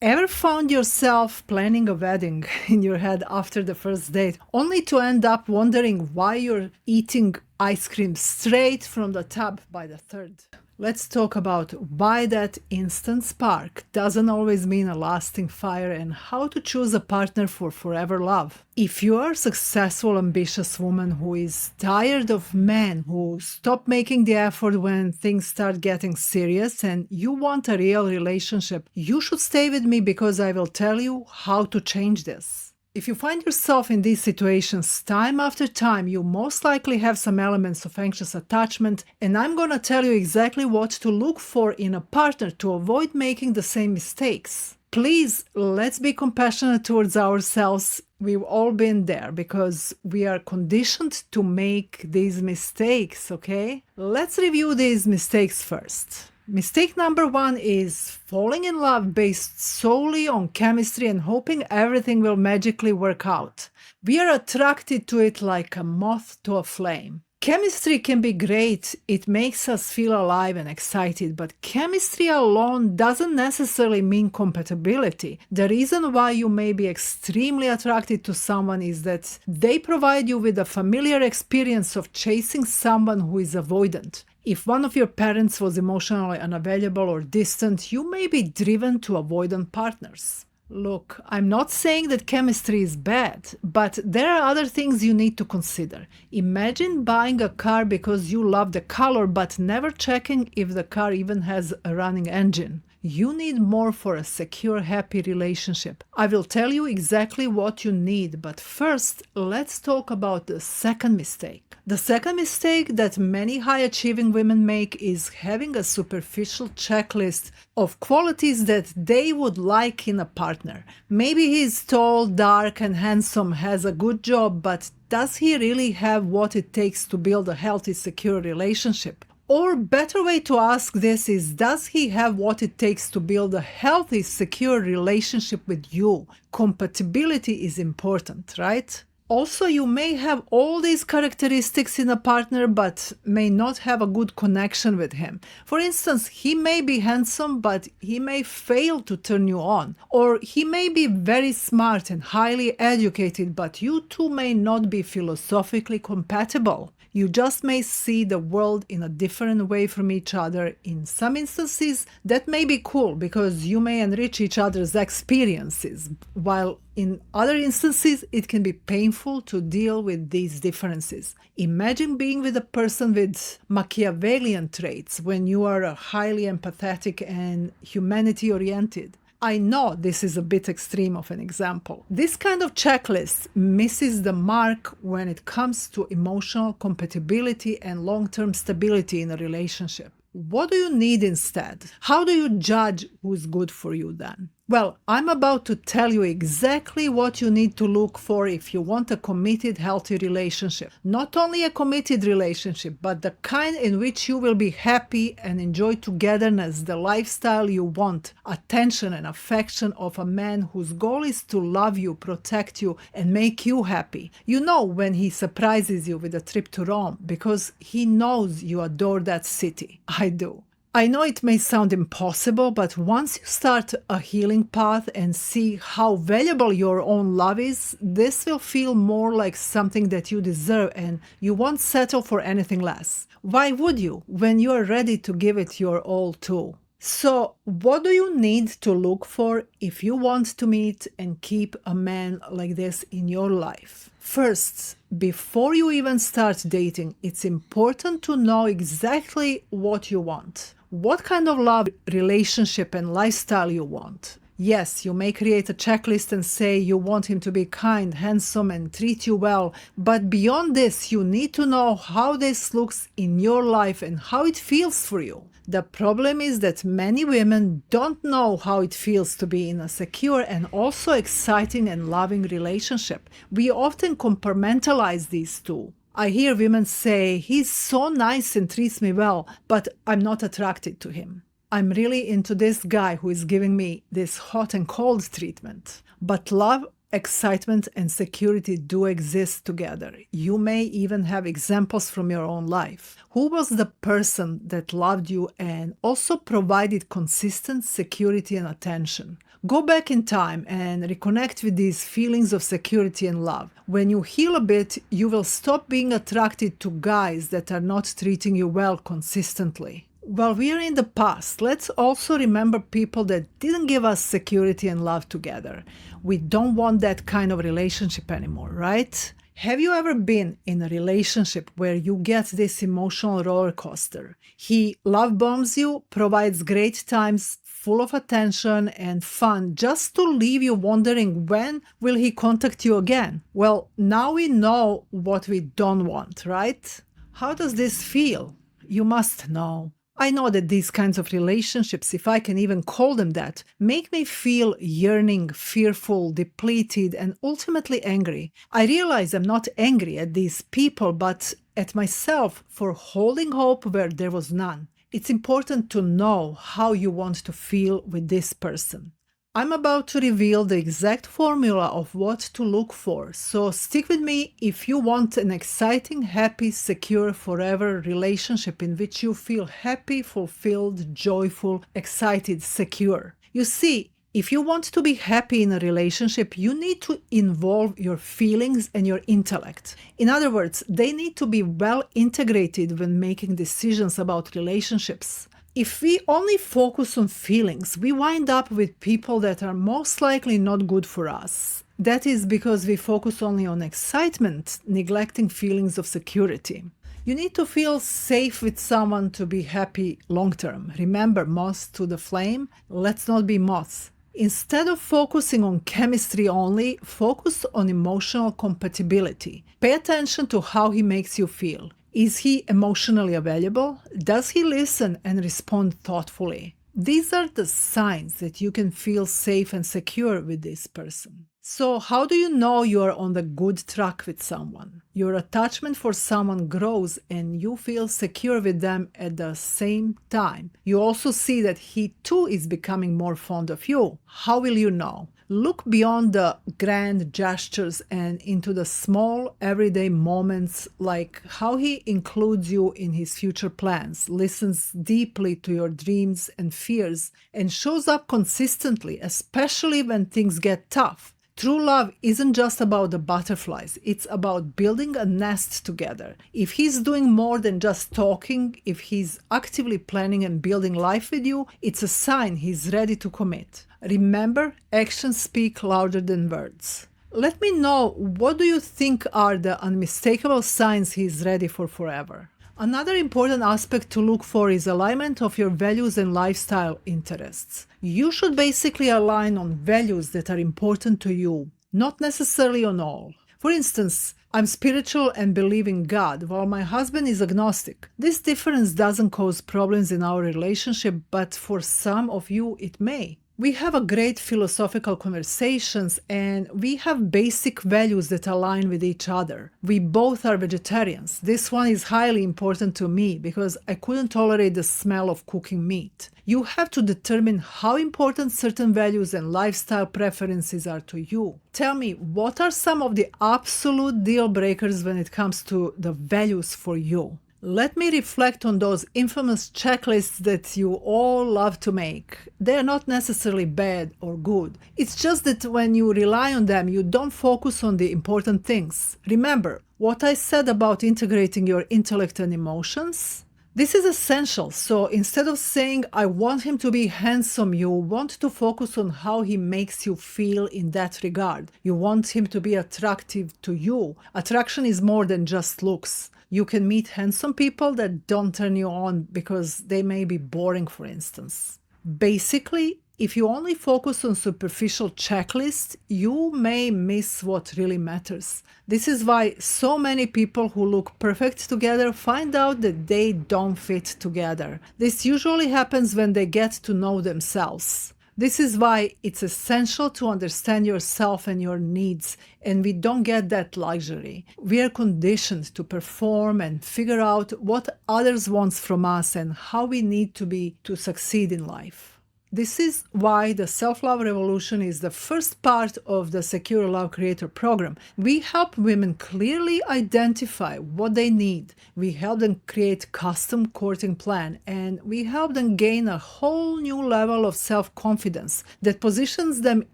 Ever found yourself planning a wedding in your head after the first date, only to end up wondering why you're eating ice cream straight from the tub by the third? Let's talk about why that instant spark doesn't always mean a lasting fire and how to choose a partner for forever love. If you are a successful, ambitious woman who is tired of men who stop making the effort when things start getting serious and you want a real relationship, you should stay with me because I will tell you how to change this. If you find yourself in these situations time after time, you most likely have some elements of anxious attachment, and I'm gonna tell you exactly what to look for in a partner to avoid making the same mistakes. Please, let's be compassionate towards ourselves. We've all been there because we are conditioned to make these mistakes, okay? Let's review these mistakes first. Mistake number one is falling in love based solely on chemistry and hoping everything will magically work out. We are attracted to it like a moth to a flame. Chemistry can be great, it makes us feel alive and excited, but chemistry alone doesn't necessarily mean compatibility. The reason why you may be extremely attracted to someone is that they provide you with a familiar experience of chasing someone who is avoidant. If one of your parents was emotionally unavailable or distant, you may be driven to avoidant partners. Look, I'm not saying that chemistry is bad, but there are other things you need to consider. Imagine buying a car because you love the color but never checking if the car even has a running engine. You need more for a secure, happy relationship. I will tell you exactly what you need, but first, let's talk about the second mistake. The second mistake that many high-achieving women make is having a superficial checklist of qualities that they would like in a partner. Maybe he's tall, dark, and handsome, has a good job, but does he really have what it takes to build a healthy, secure relationship? Or better way to ask this is, does he have what it takes to build a healthy, secure relationship with you? Compatibility is important, right? Also, you may have all these characteristics in a partner but may not have a good connection with him. For instance, he may be handsome but he may fail to turn you on. Or he may be very smart and highly educated but you two may not be philosophically compatible. You just may see the world in a different way from each other. In some instances, that may be cool because you may enrich each other's experiences, while in other instances, it can be painful to deal with these differences. Imagine being with a person with Machiavellian traits when you are highly empathetic and humanity-oriented. I know this is a bit extreme of an example. This kind of checklist misses the mark when it comes to emotional compatibility and long-term stability in a relationship. What do you need instead? How do you judge who's good for you then? Well, I'm about to tell you exactly what you need to look for if you want a committed, healthy relationship. Not only a committed relationship, but the kind in which you will be happy and enjoy togetherness, the lifestyle you want, attention and affection of a man whose goal is to love you, protect you, and make you happy. You know when he surprises you with a trip to Rome because he knows you adore that city. I do. I know it may sound impossible, but once you start a healing path and see how valuable your own love is, this will feel more like something that you deserve and you won't settle for anything less. Why would you when you are ready to give it your all too? So, what do you need to look for if you want to meet and keep a man like this in your life? First, before you even start dating, it's important to know exactly what you want. What kind of love, relationship, and lifestyle you want. Yes, you may create a checklist and say you want him to be kind, handsome, and treat you well, but beyond this, you need to know how this looks in your life and how it feels for you. The problem is that many women don't know how it feels to be in a secure and also exciting and loving relationship. We often compartmentalize these two. I hear women say, he's so nice and treats me well, but I'm not attracted to him. I'm really into this guy who is giving me this hot and cold treatment. But love excitement and security do exist together. You may even have examples from your own life. Who was the person that loved you and also provided consistent security and attention? Go back in time and reconnect with these feelings of security and love. When you heal a bit, you will stop being attracted to guys that are not treating you well consistently. While we are in the past, let's also remember people that didn't give us security and love together. We don't want that kind of relationship anymore, right? Have you ever been in a relationship where you get this emotional roller coaster? He love bombs you, provides great times, full of attention and fun, just to leave you wondering when will he contact you again? Well, now we know what we don't want, right? How does this feel? You must know. I know that these kinds of relationships, if I can even call them that, make me feel yearning, fearful, depleted, and ultimately angry. I realize I'm not angry at these people, but at myself for holding hope where there was none. It's important to know how you want to feel with this person. I'm about to reveal the exact formula of what to look for, so stick with me if you want an exciting, happy, secure, forever relationship in which you feel happy, fulfilled, joyful, excited, secure. You see, if you want to be happy in a relationship, you need to involve your feelings and your intellect. In other words, they need to be well integrated when making decisions about relationships. If we only focus on feelings, we wind up with people that are most likely not good for us. That is because we focus only on excitement, neglecting feelings of security. You need to feel safe with someone to be happy long term. Remember, moths to the flame, let's not be moths. Instead of focusing on chemistry only, focus on emotional compatibility. Pay attention to how he makes you feel. Is he emotionally available? Does he listen and respond thoughtfully? These are the signs that you can feel safe and secure with this person. So how do you know you are on the good track with someone? Your attachment for someone grows and you feel secure with them at the same time. You also see that he too is becoming more fond of you. How will you know? Look beyond the grand gestures and into the small everyday moments, like how he includes you in his future plans, listens deeply to your dreams and fears, and shows up consistently, especially when things get tough. True love isn't just about the butterflies, it's about building a nest together. If he's doing more than just talking, if he's actively planning and building life with you, it's a sign he's ready to commit. Remember, actions speak louder than words. Let me know, what do you think are the unmistakable signs he's ready for forever? Another important aspect to look for is alignment of your values and lifestyle interests. You should basically align on values that are important to you, not necessarily on all. For instance, I'm spiritual and believe in God, while my husband is agnostic. This difference doesn't cause problems in our relationship, but for some of you it may. We have a great philosophical conversations and we have basic values that align with each other. We both are vegetarians. This one is highly important to me because I couldn't tolerate the smell of cooking meat. You have to determine how important certain values and lifestyle preferences are to you. Tell me, what are some of the absolute deal breakers when it comes to the values for you? Let me reflect on those infamous checklists that you all love to make. They are not necessarily bad or good. It's just that when you rely on them, you don't focus on the important things. Remember what I said about integrating your intellect and emotions? This is essential. So instead of saying, I want him to be handsome, you want to focus on how he makes you feel in that regard. You want him to be attractive to you. Attraction is more than just looks. You can meet handsome people that don't turn you on because they may be boring, for instance. Basically, if you only focus on superficial checklists, you may miss what really matters. This is why so many people who look perfect together find out that they don't fit together. This usually happens when they get to know themselves. This is why it's essential to understand yourself and your needs, and we don't get that luxury. We are conditioned to perform and figure out what others want from us and how we need to be to succeed in life. This is why the Self-Love Revolution is the first part of the Secure Love Creator program. We help women clearly identify what they need. We help them create custom courting plan, and we help them gain a whole new level of self-confidence that positions them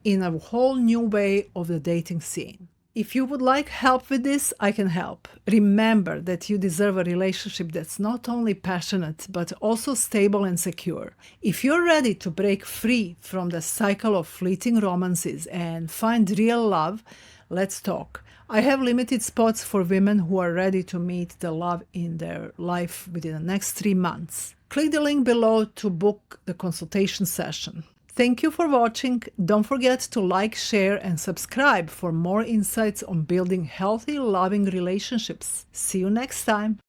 in a whole new way of the dating scene. If you would like help with this, I can help. Remember that you deserve a relationship that's not only passionate, but also stable and secure. If you're ready to break free from the cycle of fleeting romances and find real love, let's talk. I have limited spots for women who are ready to meet the love in their life within the next 3 months. Click the link below to book the consultation session. Thank you for watching. Don't forget to like, share, and subscribe for more insights on building healthy, loving relationships. See you next time.